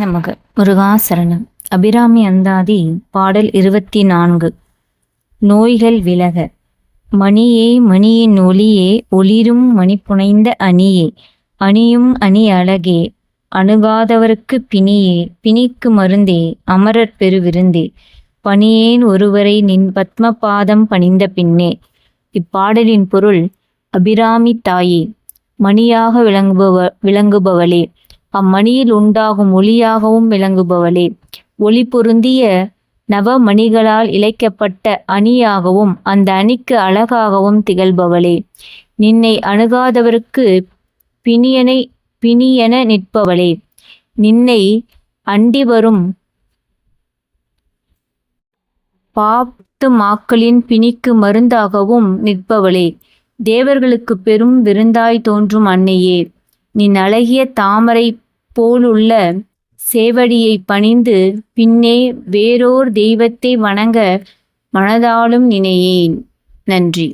நமக்கு முருகாசரணம். அபிராமி அந்தாதி பாடல் 24. நோய்கள் விலக. மணியே மணியின் ஒளியே ஒளிரும் மணிப்புனைந்த அணியே அணியும் அணி அழகே அணுகாதவர்க்கு பிணியே பிணிக்கு மருந்தே அமரர் பெருவிருந்தே பணியேன் ஒருவரை நின் பத்மபாதம் பணிந்த பின்னே. இப்பாடலின் பொருள்: அபிராமி தாயே, மணியாக விளங்குபவளே, அம்மணியில் உண்டாகும் ஒளியாகவும் விளங்குபவளே, ஒளி பொருந்திய நவமணிகளால் இழைக்கப்பட்ட அணியாகவும் அந்த அணிக்கு அழகாகவும் திகழ்பவளே, நின்னை அணுகாதவர்க்கு பிணியென நிற்பவளே, நின்னை அண்டி வரும் பாப்துமாக்களின் பிணிக்கு மருந்தாகவும் நிற்பவளே, தேவர்களுக்கு பெரும் விருந்தாய் தோன்றும் அன்னையே, நின் அழகிய தாமரை போலுள்ள சேவடியை பணிந்து பின்னே வேறோர் தெய்வத்தை வணங்க மனதாலும் நினையேன். நன்றி.